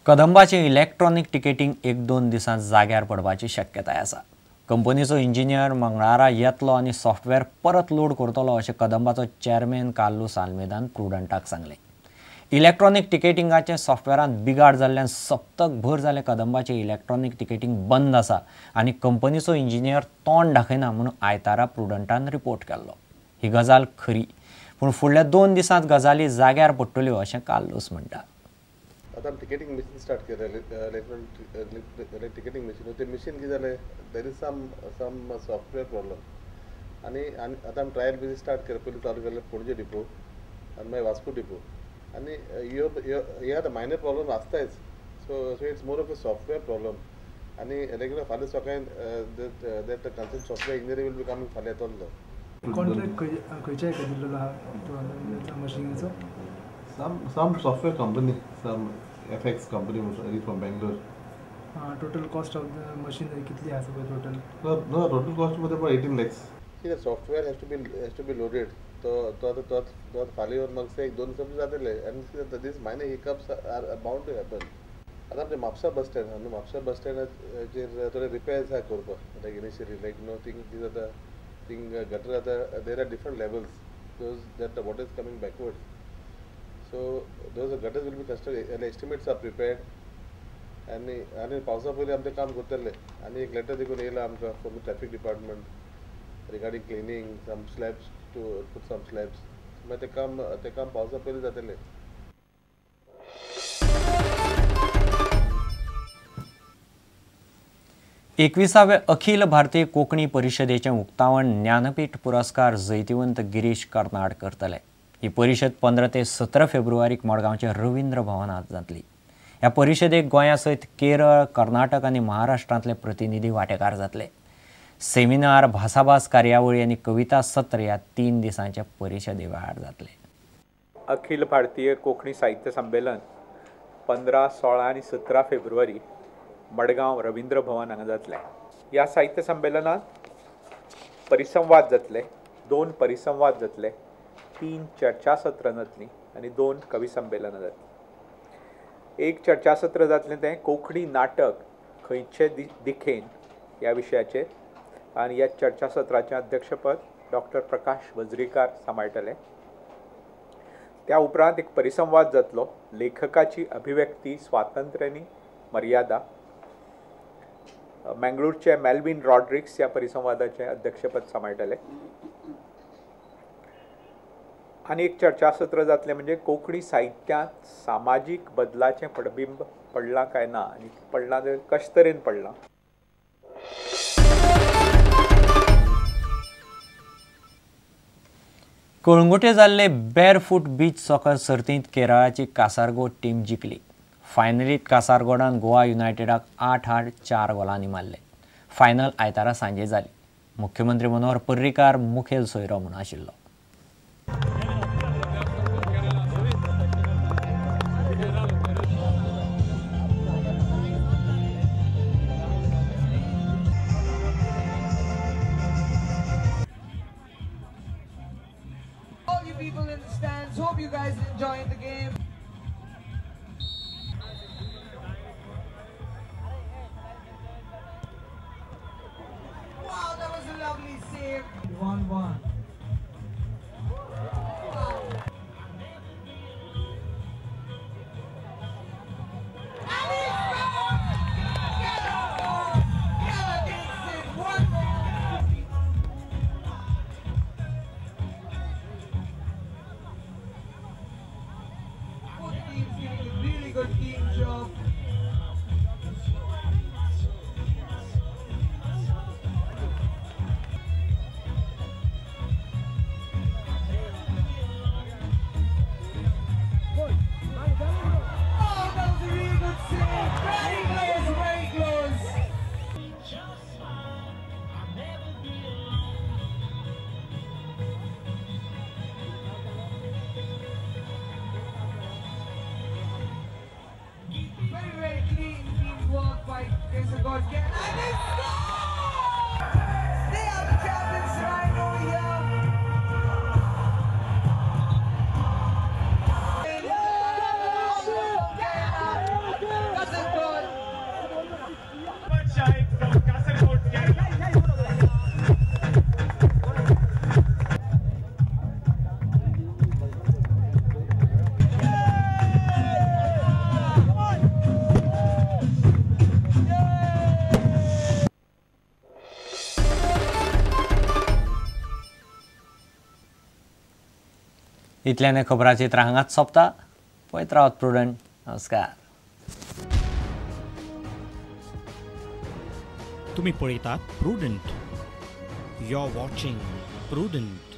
कदंबाचे electronic ticketing 1-2 दिसांत जाग्यार पडपाची शक्यताय आसा। कंपनीचो इंजिनियर मंगळारा येतलो आनी सॉफ्टवेअर परत लोड करतलो अशें कदंबाचो चेअरमॅन कार्लोस आल्मेदान प्रुडंटाक सांगलें। इलेक्ट्रॉनिक टिकेटिंगाचे सॉफ्टवेअरांत बिगाड जाल्ल्यान सप्तकभर जालें कदंबाचें इलेक्ट्रॉनिक टिकेटिंग बंद आसा आनी कंपनीचो इंजिनियर तोंड दाखयना म्हणून आयतारा प्रुडंटान रिपोर्ट केल्लो। ही गजाल खरी, पूण फुडल्या 2 दिसांत गजाली जाग्यार पडटल्यो अशें कार्लोस म्हणटा। आता टिकेटिंग मशीन स्टार्ट केलें इलेक्ट्रॉनिक टिकेटिंग मशीन ते मशीन कितें जालें there is some software problem आनी आतां आमी ट्रायल बेजीस स्टार्ट केलें पयलीं चालू केलें पणजे डिपो आनी मागीर वास्को डिपो आनी ह्या द मायनर प्रॉब्लम आसतायच so it's more of a software problem आनी रेग्युलर फाल्यां सकाळीं that concern software engineer will be coming फाल्यां येतलो। कॉन्ट्रॅक्ट खंयच्या हेका दिल्लो आहा मशिनीचो? Some software company, some FX company from Bangalore. Total cost of the machine कितली आसा पळय total? No, total cost मध्ये about 18 lakhs. See, the software has to be loaded. तो फाल्यां येवन म्हाका say 1-2 दिसां जातले and these minor hiccups are bound to happen. आतां आमचे म्हापसा बस स्टँड आहा न्हू, म्हापसा बस स्टँडाचेर थोडे रिपेर्स आहा करपाक लायक इनिशियली लायक नो थिंग आतां थिंग गटर आतां there are different levels those that the water is coming बॅकवर्ड्स. So those gutters will be constructed and estimates are prepared and पावसा पयलीं आमचें काम करतले आनी एक लेटर देखून येयला आमकां from the traffic department regarding cleaning some slabs to put some slabs मागीर तें काम पावसा पयलीं जातलें। 21व्या अखिल भारतीय कोंकणी परिशदेचें उक्तावण ज्ञानपीठ पुरस्कार जैतिवंत गिरीश कर्नाड करतले। ही परिशद 15 ते 17 फेब्रुवारीक मडगांवच्या रवींद्र भवनांत जातली। ह्या परिशदेक गोंया सयत केरळ, कर्नाटक आनी महाराष्ट्रांतले प्रतिनिधी वांटेकार जातले। सेमिनार, भासाभास कार्यावळी आनी कविता सत्र ह्या 3 दिसांच्या परिशदे वेळार जातले। अखिल भारतीय कोंकणी साहित्य संमेलन 15, 16 आनी 17 फेब्रुवारी मडगांव रवींद्र भवन हांगा जातलें। ह्या साहित्य संमेलनांत परिसंवाद जातले, 2 परिसंवाद जातले, 3 चर्चा सत्रां जातलीं आनी 2 कवी संमेलनां जातलीं। एक चर्चा सत्र जातलें तें कोंकणी नाटक खंयचे दिखेन ह्या विशयाचेर आनी ह्या चर्चा सत्राचें अध्यक्षपद डॉक्टर प्रकाश वज्रीकार सांबाळटले। त्या उपरांत एक परिसंवाद जातलो लेखकाची अभिव्यक्ती स्वातंत्र्यानी मर्यादा। मंगळूरचे मेल्विन रॉड्रिक्स ह्या परिसंवादाचें अध्यक्षपद सांबाळटले। आनी एक चर्चासत्र जातलें म्हणजे कोंकणी साहित्यांत सामाजीक बदलाचें पडबिंब पडलां काय ना आनी पडलां जाल्यार कशे तरेन पडलां। कळंगुटे जाल्ले बेरफूट बीच सॉकर सर्तींत केरळाची कासारगोड टीम जिखली। फायनलींत कासारगोडान गोवा युनायटेडाक 8-8 4 गोलांनी मारले। फायनल आयतारा सांजे जाली। मुख्यमंत्री मनोहर पर्रीकार मुखेल सोयरो म्हूण आशिल्लो। All you people in the stands, hope you guys enjoying the game. Wow, that was a lovely save. 1-1. इतल्यान खबरां चित्र हांगाच सोंपता. पळयत रावत प्रुडंट. नमस्कार. तुम्ही पळयतात Prudent. You are watching prudent.